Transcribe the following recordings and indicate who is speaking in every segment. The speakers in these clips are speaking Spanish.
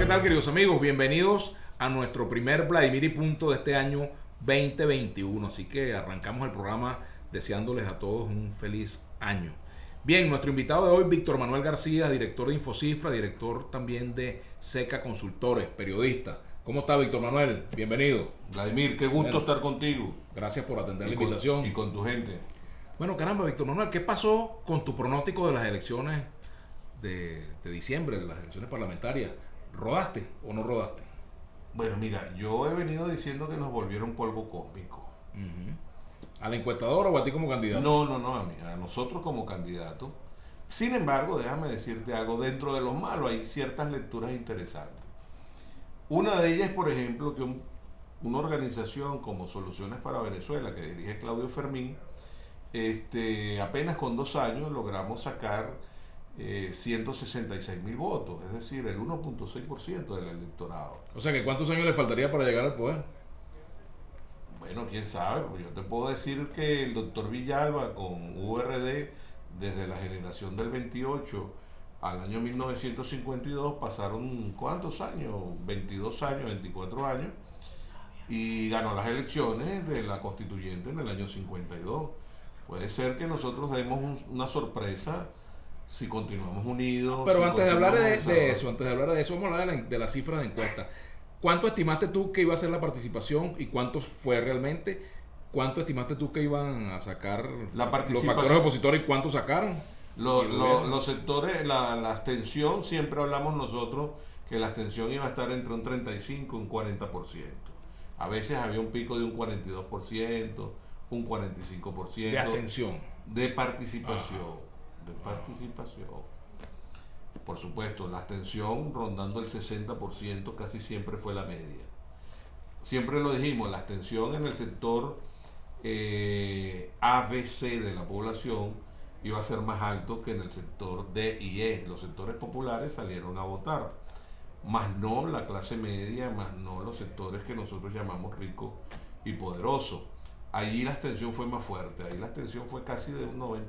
Speaker 1: ¿qué tal, queridos amigos? Bienvenidos a nuestro primer Vladimir y Punto de este año 2021. Así que arrancamos el programa deseándoles a todos un feliz año. Bien, nuestro invitado de hoy, Víctor Manuel García, director de Infocifra, director también de Seca Consultores, periodista. ¿Cómo está, Víctor Manuel? Bienvenido.
Speaker 2: Vladimir, qué gusto estar contigo.
Speaker 1: Gracias por atender la invitación.
Speaker 2: Y con tu gente.
Speaker 1: Bueno, caramba, Víctor Manuel, ¿qué pasó con tu pronóstico de las elecciones de diciembre, de las elecciones parlamentarias? ¿Rodaste o no rodaste?
Speaker 2: Bueno, mira, yo he venido diciendo que nos volvieron polvo cósmico.
Speaker 1: ¿A la encuestadora o a ti como candidato?
Speaker 2: No, a nosotros como candidato. Sin embargo, déjame decirte algo, dentro de lo malo hay ciertas lecturas interesantes. Una de ellas es, por ejemplo, que una organización como Soluciones para Venezuela, que dirige Claudio Fermín, apenas con 2 años logramos sacar 166,000 votos, es decir, el 1.6% del electorado.
Speaker 1: O sea, que ¿cuántos años le faltaría para llegar al poder?
Speaker 2: Bueno, quién sabe, pues yo te puedo decir que el doctor Villalba con URD, desde la generación del 28 al año 1952, pasaron ¿cuántos años? 22 años, 24 años, y ganó las elecciones de la constituyente en el año 52. Puede ser que nosotros demos una sorpresa si continuamos unidos.
Speaker 1: Pero
Speaker 2: si
Speaker 1: antes de hablar de
Speaker 2: eso,
Speaker 1: vamos a hablar de las cifras de encuesta. ¿Cuánto estimaste tú que iba a ser la participación y cuánto fue realmente? ¿Cuánto estimaste tú que iban a sacar
Speaker 2: la participación,
Speaker 1: los factores opositores y cuánto sacaron?
Speaker 2: Los sectores, la abstención, siempre hablamos nosotros que la abstención iba a estar entre un 35 y un 40%. A veces había un pico de un 42%, un 45%.
Speaker 1: De abstención.
Speaker 2: De participación.
Speaker 1: Ajá.
Speaker 2: De participación. Por supuesto, la abstención rondando el 60% casi siempre fue la media. Siempre lo dijimos, la abstención en el sector ABC de la población iba a ser más alto que en el sector D y E. Los sectores populares salieron a votar, más no la clase media, más no los sectores que nosotros llamamos ricos y poderosos. Allí la abstención fue más fuerte, ahí la abstención fue casi de un 90%.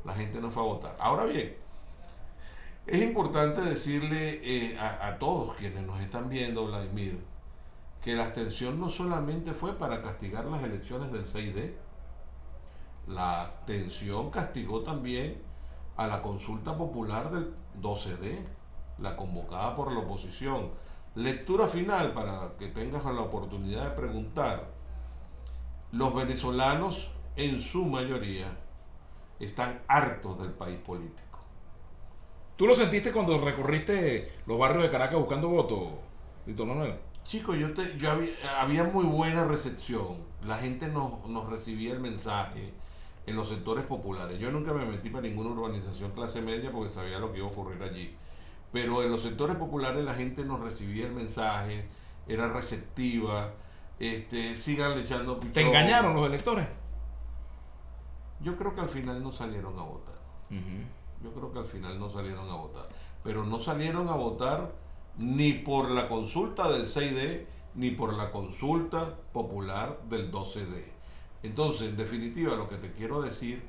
Speaker 2: La gente no fue a votar. Ahora bien, es importante decirle a todos quienes nos están viendo, Vladimir, que la abstención no solamente fue para castigar las elecciones del 6D, la abstención castigó también a la consulta popular del 12D, la convocada por la oposición. Lectura final para que tengas la oportunidad de preguntar. Los venezolanos, en su mayoría, están hartos del país político.
Speaker 1: ¿Tú lo sentiste cuando recorriste los barrios de Caracas buscando votos, Víctor Manuel?
Speaker 2: Chicos, había muy buena recepción. La gente nos recibía el mensaje en los sectores populares. Yo nunca me metí para ninguna urbanización clase media porque sabía lo que iba a ocurrir allí. Pero en los sectores populares la gente nos recibía el mensaje, era receptiva. Sigan echando pichón.
Speaker 1: ¿Te engañaron los electores?
Speaker 2: Yo creo que al final no salieron a votar. Yo creo que al final no salieron a votar. Pero no salieron a votar ni por la consulta del 6D, ni por la consulta popular del 12D. Entonces, en definitiva, lo que te quiero decir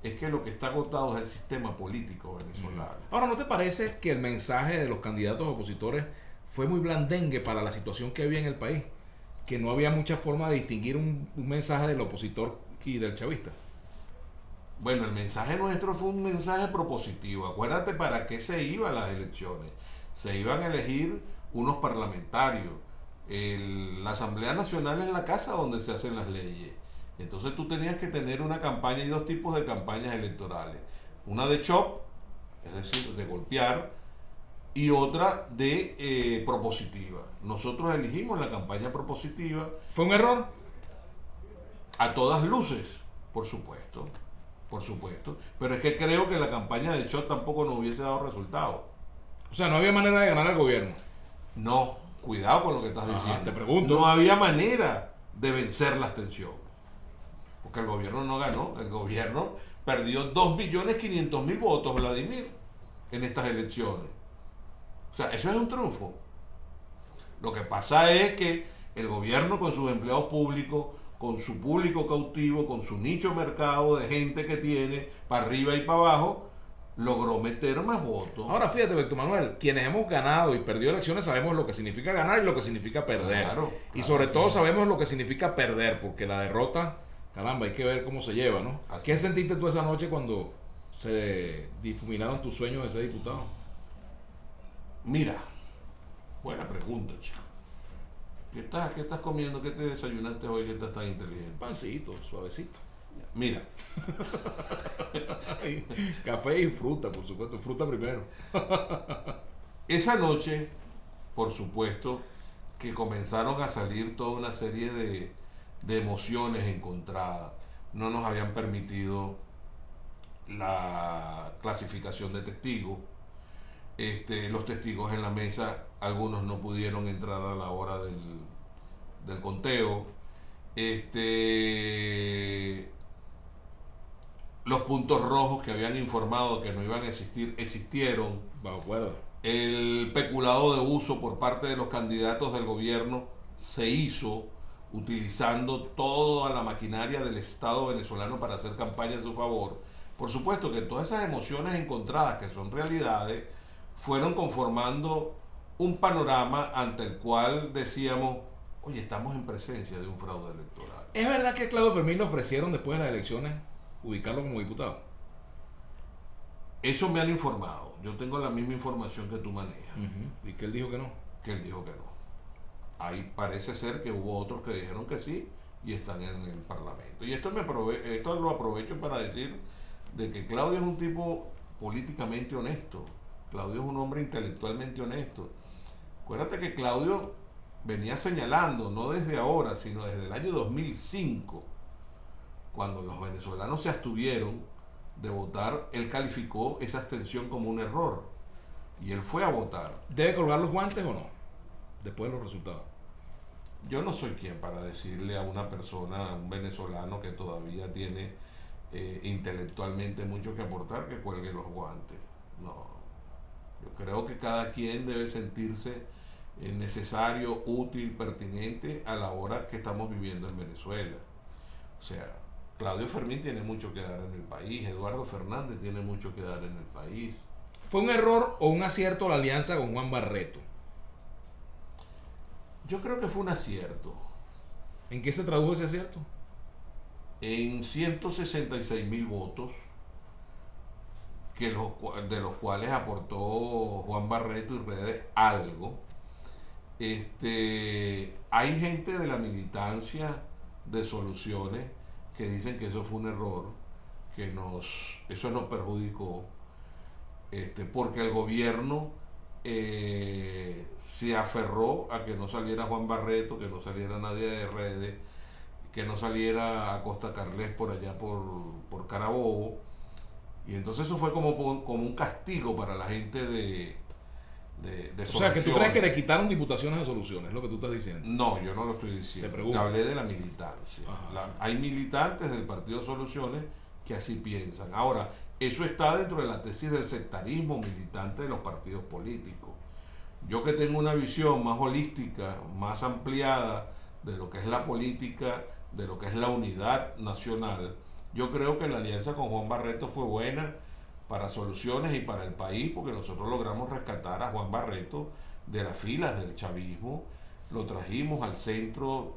Speaker 2: es que lo que está agotado es el sistema político venezolano.
Speaker 1: Ahora, ¿no te parece que el mensaje de los candidatos opositores fue muy blandengue para la situación que había en el país? Que no había mucha forma de distinguir un mensaje del opositor y del chavista.
Speaker 2: Bueno, el mensaje nuestro fue un mensaje propositivo. Acuérdate para qué se iban las elecciones. Se iban a elegir unos parlamentarios. La Asamblea Nacional es la casa donde se hacen las leyes. Entonces tú tenías que tener una campaña y 2 tipos de campañas electorales. Una de chop, es decir, de golpear, y otra de propositiva. Nosotros elegimos la campaña propositiva.
Speaker 1: ¿Fue un error?
Speaker 2: A todas luces, por supuesto. Por supuesto. Pero es que creo que la campaña de chop tampoco nos hubiese dado resultado.
Speaker 1: O sea, no había manera de ganar al gobierno.
Speaker 2: No, cuidado con lo que estás diciendo.
Speaker 1: Te pregunto.
Speaker 2: No había manera de vencer la abstención. Porque el gobierno no ganó. El gobierno perdió 2.500.000 votos, Vladimir, en estas elecciones. O sea, eso es un triunfo. Lo que pasa es que el gobierno con sus empleados públicos, con su público cautivo, con su nicho mercado de gente que tiene para arriba y para abajo, logró meter más votos.
Speaker 1: Ahora fíjate, Víctor Manuel, quienes hemos ganado y perdido elecciones sabemos lo que significa ganar y lo que significa perder.
Speaker 2: Claro,
Speaker 1: y sobre
Speaker 2: sí.
Speaker 1: todo sabemos lo que significa perder, porque la derrota, caramba, hay que ver cómo se lleva, ¿no?
Speaker 2: Así
Speaker 1: ¿Qué
Speaker 2: es.
Speaker 1: sentiste tú esa noche cuando se difuminaron tus sueños de ser diputado?
Speaker 2: Mira, buena pregunta, chico. ¿Qué estás comiendo? ¿Qué te desayunaste hoy que estás tan inteligente?
Speaker 1: Pancito, suavecito.
Speaker 2: Mira,
Speaker 1: Café y fruta, por supuesto. Fruta primero.
Speaker 2: esa noche, por supuesto, que comenzaron a salir toda una serie de emociones encontradas. No nos habían permitido la clasificación de testigos. Los testigos en la mesa, algunos no pudieron entrar a la hora del conteo. Los puntos rojos que habían informado que no iban a existir, existieron.
Speaker 1: Bajo acuerdo.
Speaker 2: El peculado de uso por parte de los candidatos del gobierno se hizo utilizando toda la maquinaria del Estado venezolano para hacer campaña en su favor. Por supuesto que todas esas emociones encontradas, que son realidades, fueron conformando un panorama ante el cual decíamos, oye, estamos en presencia de un fraude electoral.
Speaker 1: ¿Es verdad que a Claudio Fermín le ofrecieron después de las elecciones ubicarlo como diputado?
Speaker 2: Eso me han informado. Yo tengo la misma información que tú manejas.
Speaker 1: ¿Y que él dijo que no?
Speaker 2: Que él dijo que no. Ahí parece ser que hubo otros que dijeron que sí y están en el Parlamento. Y esto lo aprovecho para decir de que Claudio es un tipo políticamente honesto. Claudio es un hombre intelectualmente honesto. Acuérdate que Claudio venía señalando, no desde ahora, sino desde el año 2005, cuando los venezolanos se abstuvieron de votar, él calificó esa abstención como un error. Y él fue a votar.
Speaker 1: ¿Debe colgar los guantes o no? Después de los resultados.
Speaker 2: Yo no soy quien para decirle a una persona, a un venezolano que todavía tiene intelectualmente mucho que aportar, que cuelgue los guantes. No. Yo creo que cada quien debe sentirse necesario, útil, pertinente a la hora que estamos viviendo en Venezuela. O sea, Claudio Fermín tiene mucho que dar en el país, Eduardo Fernández tiene mucho que dar en el país.
Speaker 1: ¿Fue un error o un acierto la alianza con Juan Barreto?
Speaker 2: Yo creo que fue un acierto.
Speaker 1: ¿En qué se tradujo ese acierto?
Speaker 2: En 166.000 votos, de los cuales aportó Juan Barreto y Redes algo. Hay gente de la militancia de Soluciones que dicen que eso fue un error, que eso nos perjudicó, porque el gobierno se aferró a que no saliera Juan Barreto, que no saliera nadie de Redes, que no saliera Acosta Carles por allá por Carabobo, y entonces eso fue como un castigo para la gente de
Speaker 1: O sea, que tú crees que le quitaron diputaciones de Soluciones, es lo que tú estás diciendo.
Speaker 2: No, yo no lo estoy diciendo.
Speaker 1: Te pregunto.
Speaker 2: Hablé de la militancia. Hay militantes del Partido Soluciones que así piensan. Ahora, eso está dentro de la tesis del sectarismo militante de los partidos políticos. Yo que tengo una visión más holística, más ampliada de lo que es la política, de lo que es la unidad nacional, yo creo que la alianza con Juan Barreto fue buena para Soluciones y para el país, porque nosotros logramos rescatar a Juan Barreto de las filas del chavismo, lo trajimos al centro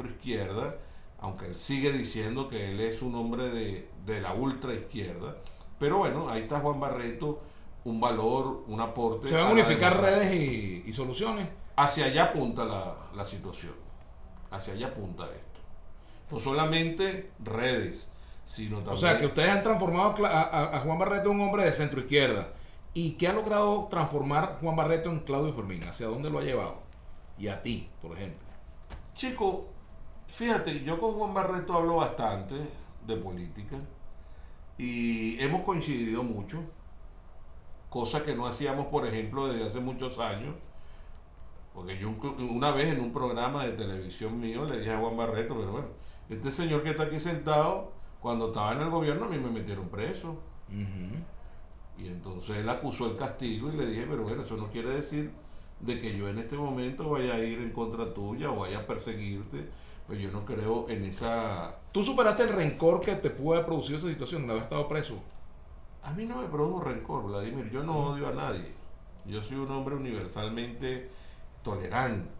Speaker 2: izquierda, aunque él sigue diciendo que él es un hombre de la ultra izquierda, pero bueno, ahí está Juan Barreto, un valor, un aporte.
Speaker 1: ¿Se van a unificar Redes y Soluciones?
Speaker 2: Hacia allá apunta la situación, hacia allá apunta esto. No solamente Redes, sino también...
Speaker 1: O sea, que ustedes han transformado a Juan Barreto en un hombre de centro izquierda. ¿Y qué ha logrado transformar Juan Barreto en Claudio Fermín? ¿Hacia dónde lo ha llevado? Y a ti, por ejemplo.
Speaker 2: Chico, fíjate, yo con Juan Barreto hablo bastante de política y hemos coincidido mucho, cosa que no hacíamos, por ejemplo, desde hace muchos años, porque yo una vez en un programa de televisión mío le dije a Juan Barreto, pero bueno, este señor que está aquí sentado, cuando estaba en el gobierno a mí me metieron preso. Y entonces él acusó el castigo y le dije, pero bueno, eso no quiere decir de que yo en este momento vaya a ir en contra tuya o vaya a perseguirte, pues yo no creo en esa...
Speaker 1: ¿Tú superaste el rencor que te pudo haber producido esa situación de haber estado preso?
Speaker 2: A mí no me produjo rencor, Vladimir. Yo no odio a nadie. Yo soy un hombre universalmente tolerante.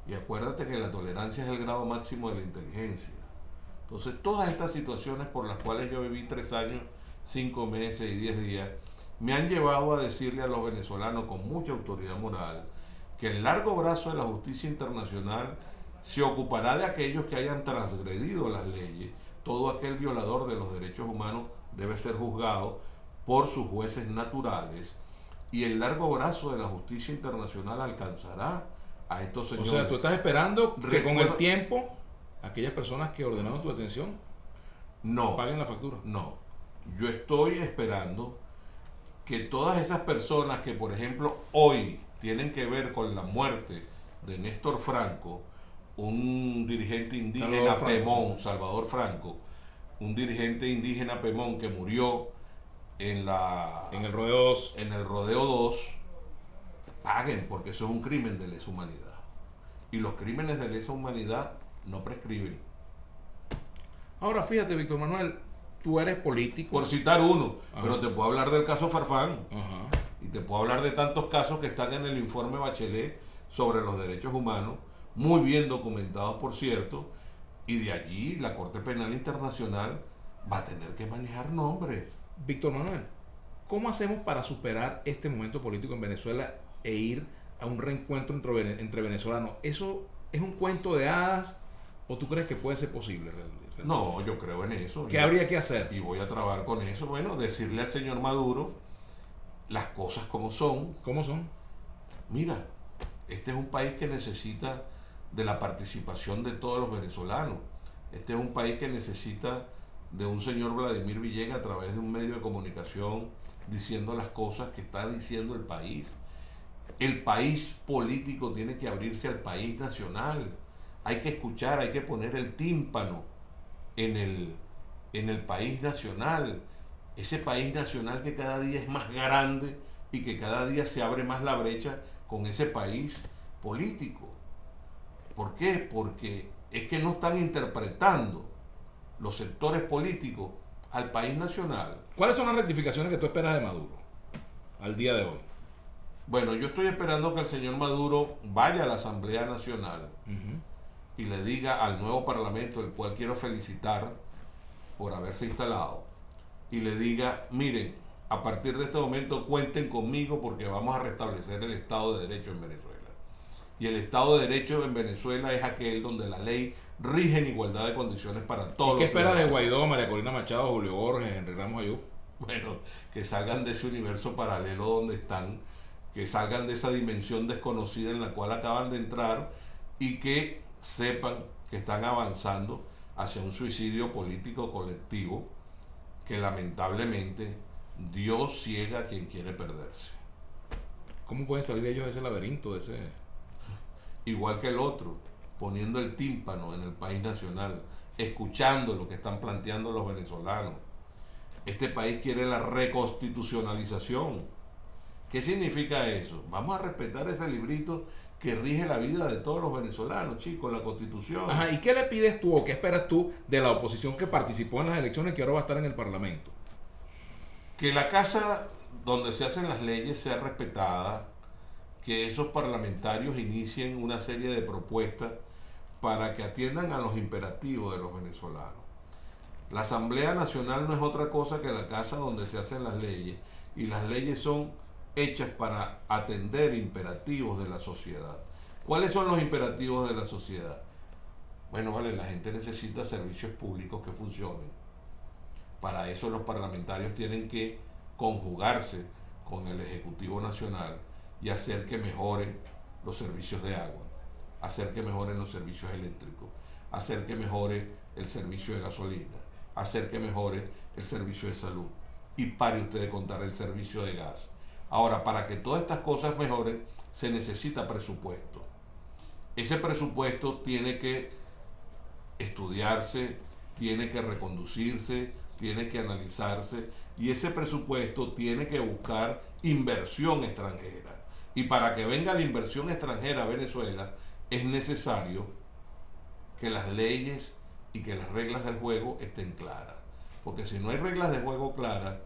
Speaker 2: Y acuérdate que la tolerancia es el grado máximo de la inteligencia. Entonces, todas estas situaciones por las cuales yo viví 3 años, 5 meses y 10 días, me han llevado a decirle a los venezolanos con mucha autoridad moral que el largo brazo de la justicia internacional se ocupará de aquellos que hayan transgredido las leyes. Todo aquel violador de los derechos humanos debe ser juzgado por sus jueces naturales, y el largo brazo de la justicia internacional alcanzará a estos señores.
Speaker 1: O sea, tú estás esperando que con el tiempo aquellas personas que ordenaron tu detención
Speaker 2: no
Speaker 1: paguen la factura.
Speaker 2: No, yo estoy esperando que todas esas personas que, por ejemplo, hoy tienen que ver con la muerte de Néstor Franco, un dirigente indígena Pemón, Salvador Franco, un dirigente indígena Pemón que murió en
Speaker 1: el Rodeo 2,
Speaker 2: paguen, porque eso es un crimen de lesa humanidad. Y los crímenes de lesa humanidad no prescriben.
Speaker 1: Ahora fíjate, Víctor Manuel, tú eres político.
Speaker 2: Por citar uno,
Speaker 1: Ajá.
Speaker 2: Pero te puedo hablar del caso Farfán.
Speaker 1: Ajá.
Speaker 2: Y te puedo hablar de tantos casos que están en el informe Bachelet sobre los derechos humanos, muy bien documentados, por cierto, y de allí la Corte Penal Internacional va a tener que manejar nombres.
Speaker 1: Víctor Manuel, ¿cómo hacemos para superar este momento político en Venezuela e ir a un reencuentro entre venezolanos? ¿Eso es un cuento de hadas o tú crees que puede ser posible realmente?
Speaker 2: No, yo creo en eso.
Speaker 1: ¿Qué habría que hacer?
Speaker 2: Y voy a trabajar con eso. Bueno, decirle al señor Maduro las cosas como son.
Speaker 1: ¿Cómo son?
Speaker 2: Mira, este es un país que necesita de la participación de todos los venezolanos. Este es un país que necesita de un señor Vladimir Villegas a través de un medio de comunicación diciendo las cosas que está diciendo el país. El país político tiene que abrirse al país nacional. Hay que escuchar, hay que poner el tímpano en el país nacional. Ese país nacional que cada día es más grande y que cada día se abre más la brecha con ese país político. ¿Por qué? Porque es que no están interpretando los sectores políticos al país nacional.
Speaker 1: ¿Cuáles son las rectificaciones que tú esperas de Maduro al día de hoy?
Speaker 2: Bueno, yo estoy esperando que el señor Maduro vaya a la Asamblea Nacional y le diga al nuevo Parlamento, el cual quiero felicitar por haberse instalado, y le diga, miren, a partir de este momento cuenten conmigo porque vamos a restablecer el Estado de Derecho en Venezuela. Y el Estado de Derecho en Venezuela es aquel donde la ley rige en igualdad de condiciones para todos.
Speaker 1: ¿Y qué esperas de Guaidó, María Corina Machado, Julio Borges, Henry Ramos Ayú?
Speaker 2: Bueno, que salgan de ese universo paralelo donde están, que salgan de esa dimensión desconocida en la cual acaban de entrar y que sepan que están avanzando hacia un suicidio político colectivo que lamentablemente Dios ciega a quien quiere perderse.
Speaker 1: ¿Cómo pueden salir ellos de ese laberinto, de ese...?
Speaker 2: Igual que el otro, poniendo el tímpano en el país nacional, escuchando lo que están planteando los venezolanos. Este país quiere la reconstitucionalización. ¿Qué significa eso? Vamos a respetar ese librito que rige la vida de todos los venezolanos, chicos, la Constitución.
Speaker 1: Ajá, ¿y qué le pides tú o qué esperas tú de la oposición que participó en las elecciones y que ahora va a estar en el Parlamento?
Speaker 2: Que la casa donde se hacen las leyes sea respetada, que esos parlamentarios inicien una serie de propuestas para que atiendan a los imperativos de los venezolanos. La Asamblea Nacional no es otra cosa que la casa donde se hacen las leyes, y las leyes son hechas para atender imperativos de la sociedad. ¿Cuáles son los imperativos de la sociedad? Bueno, vale, la gente necesita servicios públicos que funcionen. Para eso los parlamentarios tienen que conjugarse con el Ejecutivo Nacional y hacer que mejoren los servicios de agua, hacer que mejoren los servicios eléctricos, hacer que mejore el servicio de gasolina, hacer que mejore el servicio de salud. Y pare usted de contar el servicio de gas. Ahora, para que todas estas cosas mejoren, se necesita presupuesto. Ese presupuesto tiene que estudiarse, tiene que reconducirse, tiene que analizarse, y ese presupuesto tiene que buscar inversión extranjera. Y para que venga la inversión extranjera a Venezuela, es necesario que las leyes y que las reglas del juego estén claras. Porque si no hay reglas de juego claras,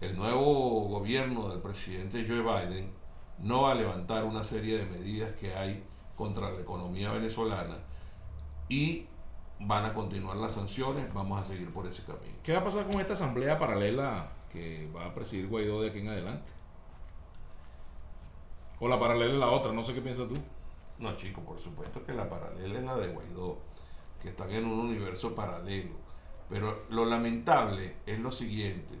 Speaker 2: el nuevo gobierno del presidente Joe Biden no va a levantar una serie de medidas que hay contra la economía venezolana y van a continuar las sanciones, vamos a seguir por ese camino.
Speaker 1: ¿Qué va a pasar con esta asamblea paralela que va a presidir Guaidó de aquí en adelante? O la paralela es la otra, no sé qué piensas tú.
Speaker 2: No, chico, por supuesto que la paralela es la de Guaidó, que están en un universo paralelo. Pero lo lamentable es lo siguiente.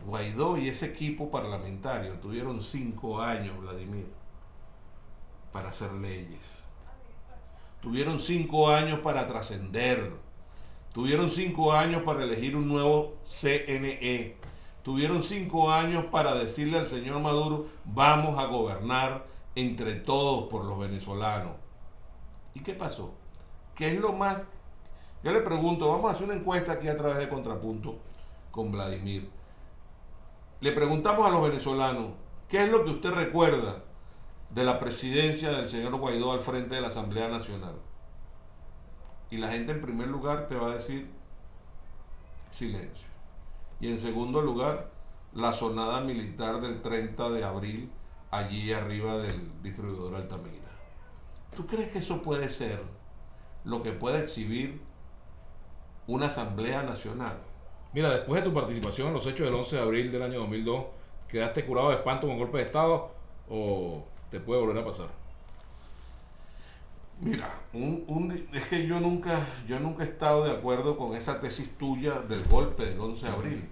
Speaker 2: Guaidó y ese equipo parlamentario tuvieron 5 años, Vladimir, para hacer leyes. Tuvieron 5 años para trascender. Tuvieron 5 años para elegir un nuevo CNE. Tuvieron 5 años para decirle al señor Maduro, vamos a gobernar entre todos por los venezolanos. ¿Y qué pasó? ¿Qué es lo más? Yo le pregunto, vamos a hacer una encuesta aquí a través de Contrapunto con Vladimir. Le preguntamos a los venezolanos, ¿qué es lo que usted recuerda de la presidencia del señor Guaidó al frente de la Asamblea Nacional? Y la gente en primer lugar te va a decir silencio. Y en segundo lugar, la sonada militar del 30 de abril allí arriba del distribuidor Altamira. ¿Tú crees que eso puede ser lo que puede exhibir una Asamblea Nacional?
Speaker 1: Mira, después de tu participación en los hechos del 11 de abril del año 2002, ¿quedaste curado de espanto con golpe de Estado o te puede volver a pasar?
Speaker 2: Mira, es que yo nunca he estado de acuerdo con esa tesis tuya del golpe del 11 de abril.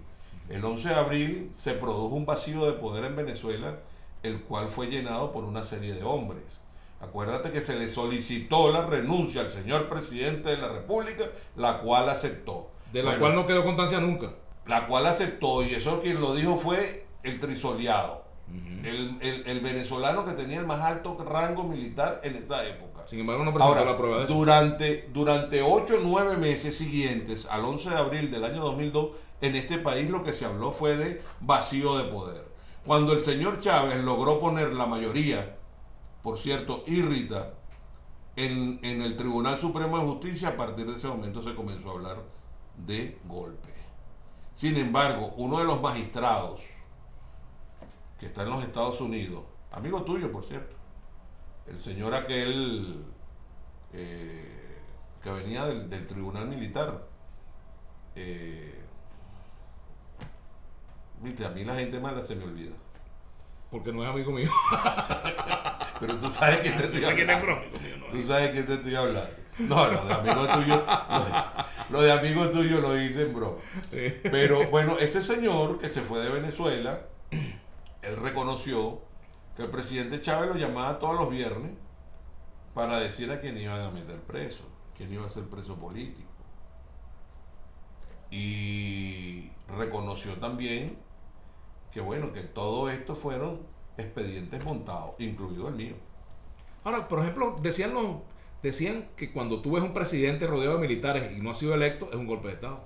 Speaker 2: El 11 de abril se produjo un vacío de poder en Venezuela, el cual fue llenado por una serie de hombres. Acuérdate que se le solicitó la renuncia al señor presidente de la República, la cual aceptó.
Speaker 1: De la cual no quedó constancia nunca.
Speaker 2: La cual aceptó, y eso quien lo dijo fue el trisoleado, el venezolano que tenía el más alto rango militar en esa época.
Speaker 1: Sin embargo, no presentó la prueba de eso.
Speaker 2: Durante 8 o 9 meses siguientes al 11 de abril del año 2002, en este país lo que se habló fue de vacío de poder. Cuando el señor Chávez logró poner la mayoría, por cierto, irrita, en el Tribunal Supremo de Justicia, a partir de ese momento se comenzó a hablar de golpe. Sin embargo, uno de los magistrados que está en los Estados Unidos, amigo tuyo, por cierto, el señor aquel que venía del Tribunal Militar, viste, a mí la gente mala se me olvida.
Speaker 1: Porque no es amigo mío.
Speaker 2: Pero tú sabes que te estoy hablando. Tú sabes que te estoy hablando. No, lo de amigo tuyo, lo de amigo tuyo lo hice en broma. Pero bueno, ese señor que se fue de Venezuela, él reconoció que el presidente Chávez lo llamaba todos los viernes para decir a quién iban a meter preso, quién iba a ser preso político. Y reconoció también que bueno, que todo esto fueron expedientes montados, incluido el mío.
Speaker 1: Ahora, por ejemplo, decían que cuando tú ves un presidente rodeado de militares y no ha sido electo, es un golpe de Estado.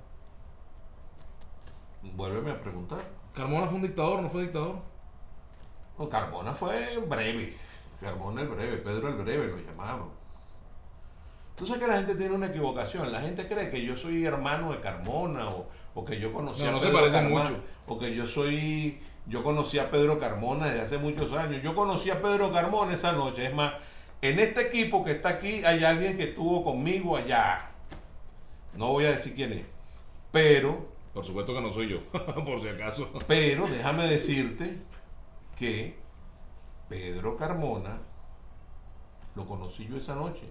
Speaker 2: Vuélveme a preguntar.
Speaker 1: ¿Carmona fue un dictador, no fue dictador?
Speaker 2: No, Carmona fue breve. Carmona el breve, Pedro el breve lo llamaban. Tú sabes que la gente tiene una equivocación. La gente cree que yo soy hermano de Carmona o que yo conocí a Pedro
Speaker 1: se parecen
Speaker 2: Carmona,
Speaker 1: mucho.
Speaker 2: O que yo conocí a Pedro Carmona desde hace muchos años. Yo conocí a Pedro Carmona esa noche. Es más, en este equipo que está aquí hay alguien que estuvo conmigo allá. No voy a decir quién es. Pero...
Speaker 1: Por supuesto que no soy yo, por si acaso.
Speaker 2: Pero déjame decirte que Pedro Carmona lo conocí yo esa noche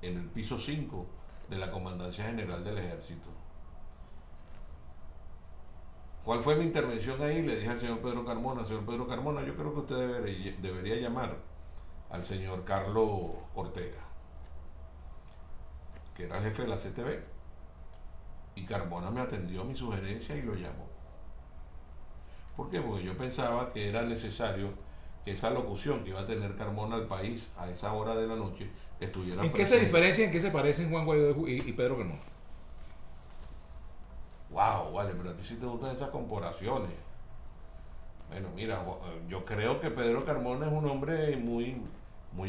Speaker 2: en el piso 5 de la Comandancia General del Ejército. ¿Cuál fue mi intervención ahí? Le dije al señor Pedro Carmona, yo creo que usted debería llamar al señor Carlos Ortega, que era el jefe de la CTV. Y Carmona me atendió a mi sugerencia y lo llamó. ¿Por qué? Porque yo pensaba que era necesario que esa locución que iba a tener Carmona al país a esa hora de la noche estuviera
Speaker 1: ¿En qué se diferencia, en qué se parecen Juan Guaidó y Pedro Carmona?
Speaker 2: Wow, vale, pero a ti sí te gustan esas comparaciones. Bueno, mira, yo creo que Pedro Carmona es un hombre muy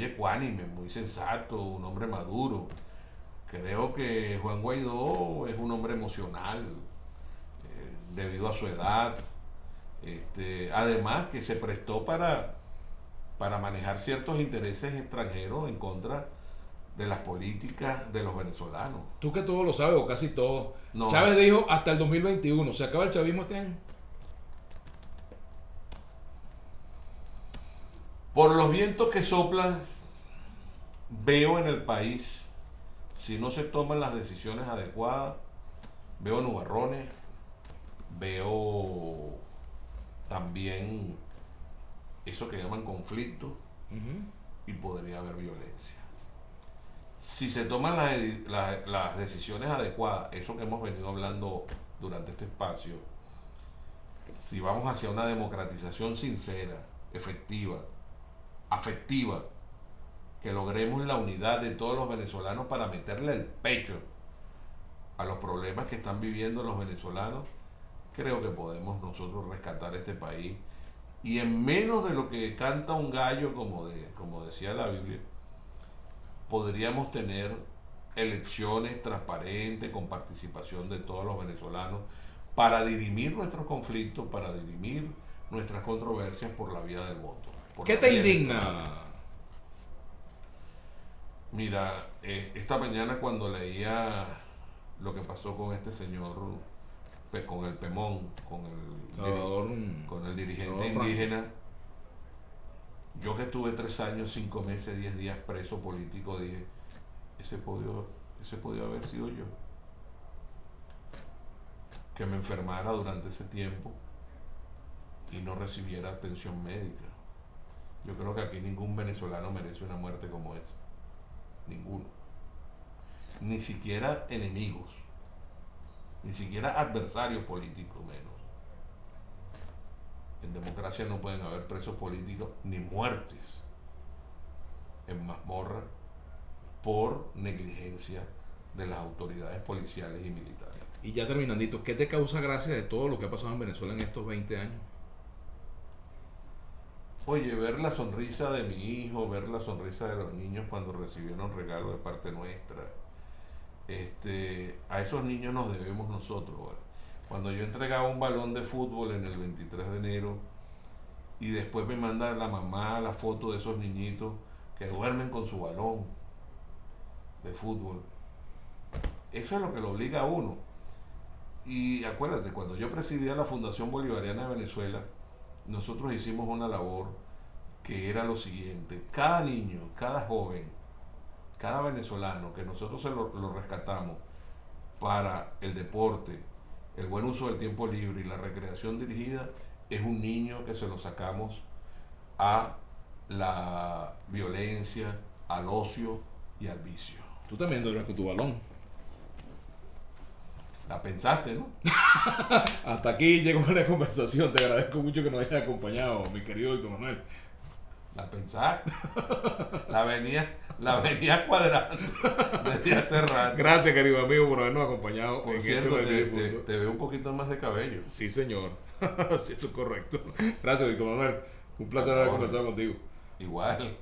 Speaker 2: ecuánime, muy sensato, un hombre maduro. Creo que Juan Guaidó es un hombre emocional. debido a su edad. Además que se prestó para manejar ciertos intereses extranjeros en contra de las políticas de los venezolanos.
Speaker 1: Tú que todo lo sabes, o casi todo.
Speaker 2: No.
Speaker 1: Chávez dijo hasta el 2021. ¿Se acaba el chavismo este año?
Speaker 2: Por los vientos que soplan, veo en el país, si no se toman las decisiones adecuadas, veo nubarrones, veo también eso que llaman conflicto, y podría haber violencia. Si se toman las decisiones adecuadas, eso que hemos venido hablando durante este espacio, si vamos hacia una democratización sincera, efectiva, afectiva, que logremos la unidad de todos los venezolanos para meterle el pecho a los problemas que están viviendo los venezolanos, creo que podemos nosotros rescatar este país, y en menos de lo que canta un gallo, como decía la Biblia, podríamos tener elecciones transparentes con participación de todos los venezolanos para dirimir nuestros conflictos, para dirimir nuestras controversias por la vía del voto.
Speaker 1: ¿Qué te indigna?
Speaker 2: Mira, esta mañana cuando leía lo que pasó con este señor, con el Pemón, con el dirigente
Speaker 1: Salvador
Speaker 2: indígena, yo que estuve 3 años, 5 meses, 10 días preso político, dije, ese podía haber sido yo. Que me enfermara durante ese tiempo y no recibiera atención médica. Yo creo que aquí ningún venezolano merece una muerte como esa. Ninguno. Ni siquiera enemigos. Ni siquiera adversarios políticos menos. En democracia no pueden haber presos políticos ni muertes en mazmorra por negligencia de las autoridades policiales y militares.
Speaker 1: Y ya terminandito, ¿qué te causa gracia de todo lo que ha pasado en Venezuela en estos 20 años?
Speaker 2: Oye, ver la sonrisa de mi hijo, ver la sonrisa de los niños cuando recibieron regalo de parte nuestra. A esos niños nos debemos nosotros. ¿Vale? Cuando yo entregaba un balón de fútbol en el 23 de enero y después me manda la mamá la foto de esos niñitos que duermen con su balón de fútbol, eso es lo que lo obliga a uno. Y acuérdate, cuando yo presidía la Fundación Bolivariana de Venezuela, nosotros hicimos una labor que era lo siguiente: cada niño, cada joven, cada venezolano que nosotros lo rescatamos para el deporte, el buen uso del tiempo libre y la recreación dirigida, es un niño que se lo sacamos a la violencia, al ocio y al vicio.
Speaker 1: Tú también duermes con tu balón.
Speaker 2: La pensaste, ¿no?
Speaker 1: Hasta aquí llegó la conversación. Te agradezco mucho que nos hayas acompañado, mi querido Víctor Manuel.
Speaker 2: La pensaste. La venía cuadrando desde hace rato.
Speaker 1: Gracias, querido amigo, por habernos acompañado.
Speaker 2: Por
Speaker 1: en
Speaker 2: cierto,
Speaker 1: este
Speaker 2: te veo un poquito más de cabello.
Speaker 1: Sí, señor. Sí, eso es correcto. Gracias, Víctor Manuel. Un placer haber conversado contigo.
Speaker 2: Igual.